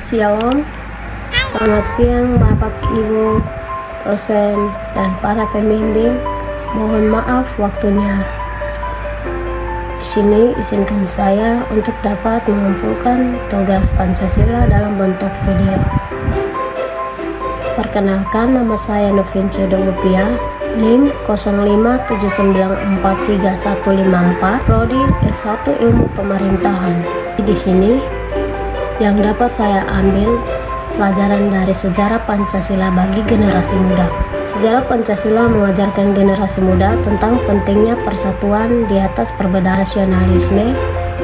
Shalom, selamat siang Bapak Ibu, dosen, dan para pembimbing. Mohon maaf waktunya. Di sini izinkan saya untuk dapat mengumpulkan tugas Pancasila dalam bentuk video. Perkenalkan, nama saya Novince Dongupia, NIM 0579435154, Prodi S1 Ilmu Pemerintahan. Di sini yang dapat saya ambil pelajaran dari sejarah Pancasila bagi generasi muda. Sejarah Pancasila mengajarkan generasi muda tentang pentingnya persatuan di atas perbedaan nasionalisme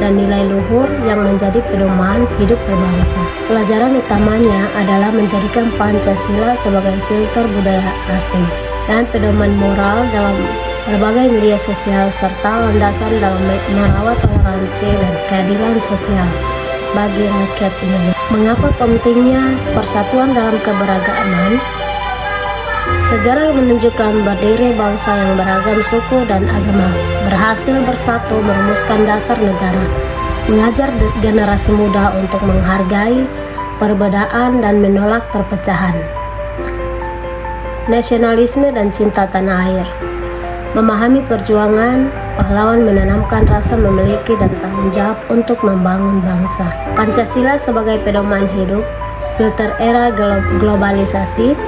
dan nilai luhur yang menjadi pedoman hidup berbangsa. Pelajaran utamanya adalah menjadikan Pancasila sebagai filter budaya asing dan pedoman moral dalam berbagai media sosial serta landasan dalam merawat toleransi dan keadilan sosial bagi rakyat Indonesia. Mengapa pentingnya persatuan dalam keberagaman? Sejarah yang menunjukkan berdiri bangsa yang beragam suku dan agama berhasil bersatu merumuskan dasar negara, mengajar generasi muda untuk menghargai perbedaan dan menolak perpecahan, nasionalisme dan cinta tanah air. Memahami perjuangan pahlawan menanamkan rasa memiliki dan tanggung jawab untuk membangun bangsa. Pancasila sebagai pedoman hidup, filter era globalisasi.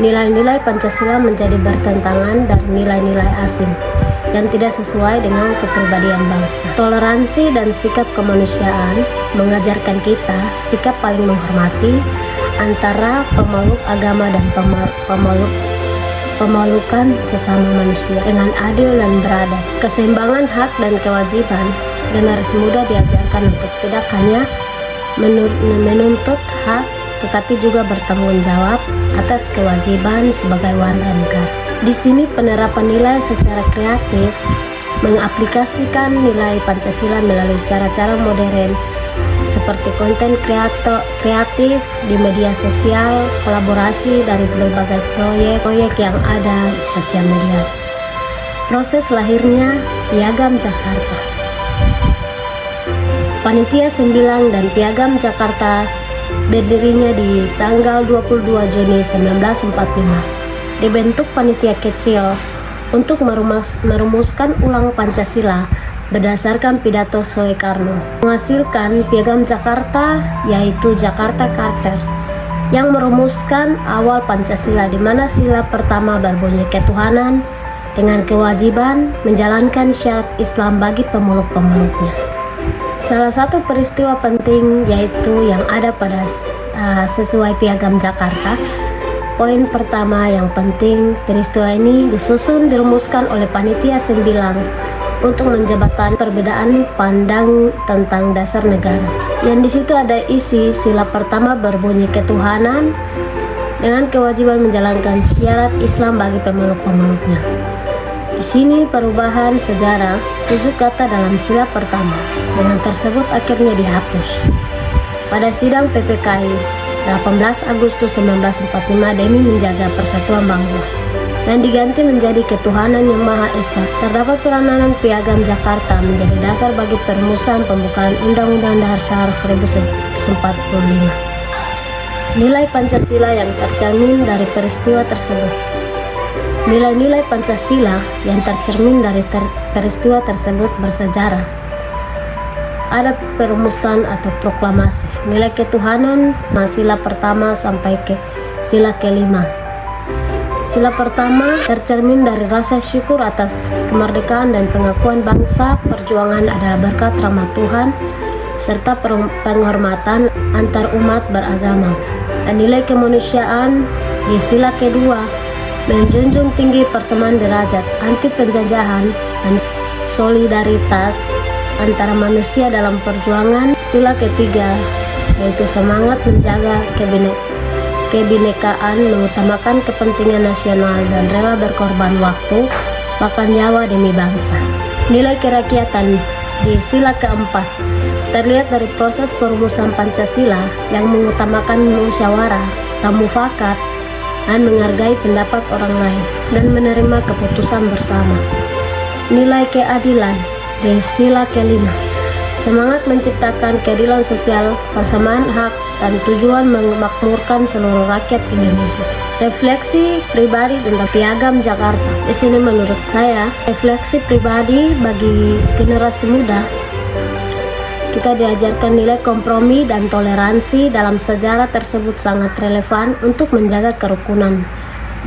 Nilai-nilai Pancasila menjadi bertentangan dari nilai-nilai asing yang tidak sesuai dengan kepribadian bangsa. Toleransi dan sikap kemanusiaan mengajarkan kita sikap paling menghormati antara pemeluk agama dan pemalukan sesama manusia dengan adil dan beradab. Keseimbangan hak dan kewajiban, generasi muda diajarkan untuk tidak hanya menuntut hak tetapi juga bertanggung jawab atas kewajiban sebagai warga negara. Di sini penerapan nilai secara kreatif mengaplikasikan nilai Pancasila melalui cara-cara modern seperti konten kreatif di media sosial, kolaborasi dari berbagai proyek yang ada di sosial media. Proses lahirnya Piagam Jakarta. Panitia Sembilang dan Piagam Jakarta berdirinya di tanggal 22 Juni 1945. Dibentuk panitia kecil untuk merumuskan ulang Pancasila berdasarkan pidato Soekarno, menghasilkan Piagam Jakarta, yaitu Jakarta Charter, yang merumuskan awal Pancasila, di mana sila pertama berbunyi ketuhanan dengan kewajiban menjalankan syarat Islam bagi pemeluk-pemeluknya. Salah satu peristiwa penting yaitu yang ada pada sesuai Piagam Jakarta. Poin pertama yang penting, peristiwa ini disusun dirumuskan oleh Panitia Sembilang untuk menjembatani perbedaan pandang tentang dasar negara. Yang di situ ada isi sila pertama berbunyi ketuhanan dengan kewajiban menjalankan syarat Islam bagi pemeluk-pemeluknya. Di sini perubahan sejarah 7 kata dalam sila pertama. Dengan tersebut akhirnya dihapus. Pada sidang PPKI 18 Agustus 1945 demi menjaga persatuan bangsa dan diganti menjadi ketuhanan yang Maha Esa. Terdapat peranan Piagam Jakarta menjadi dasar bagi perumusan pembukaan Undang-Undang Dasar 1945. Nilai Pancasila yang tercermin dari peristiwa tersebut. Nilai-nilai Pancasila yang tercermin dari peristiwa tersebut bersejarah. Ada perumusan atau proklamasi, nilai ketuhanan, sila pertama sampai ke sila kelima. Sila pertama tercermin dari rasa syukur atas kemerdekaan dan pengakuan bangsa. Perjuangan adalah berkat rahmat Tuhan serta penghormatan antar umat beragama. Dan nilai kemanusiaan di sila kedua menjunjung tinggi persamaan derajat, anti penjajahan, dan solidaritas antara manusia dalam perjuangan. Sila ketiga yaitu semangat menjaga kebinekaan, mengutamakan kepentingan nasional dan rela berkorban waktu bahkan nyawa demi bangsa. Nilai kerakyatan di sila keempat terlihat dari proses perumusan Pancasila yang mengutamakan musyawarah, mufakat, dan menghargai pendapat orang lain dan menerima keputusan bersama. Nilai keadilan di sila kelima Semangat menciptakan keadilan sosial, persamaan hak, dan tujuan memakmurkan seluruh rakyat Indonesia. Refleksi pribadi tentang Piagam Jakarta. Di sini menurut saya, refleksi pribadi bagi generasi muda, kita diajarkan nilai kompromi dan toleransi dalam sejarah tersebut sangat relevan untuk menjaga kerukunan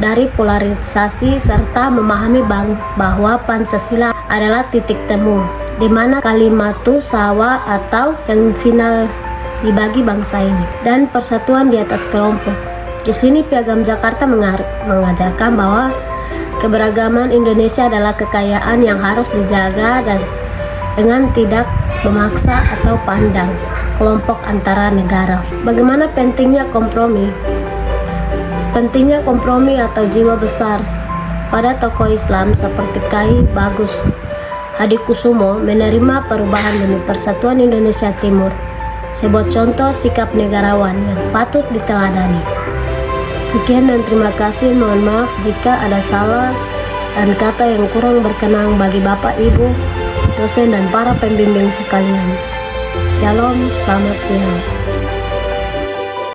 dari polarisasi serta memahami bahwa Pancasila adalah titik temu di mana kalimatu sawa atau yang final dibagi bangsa ini dan persatuan di atas kelompok. Di sini Piagam Jakarta mengajarkan bahwa keberagaman Indonesia adalah kekayaan yang harus dijaga dan dengan tidak memaksa atau pandang kelompok antara negara. Bagaimana pentingnya kompromi? Pentingnya kompromi atau jiwa besar pada tokoh Islam seperti Kyai Bagus Hadikusumo menerima perubahan demi persatuan Indonesia Timur, sebuah contoh sikap negarawan yang patut diteladani. Sekian dan terima kasih. Mohon maaf jika ada salah dan kata yang kurang berkenan bagi Bapak, Ibu, dosen dan para pembimbing sekalian. Shalom, selamat siang.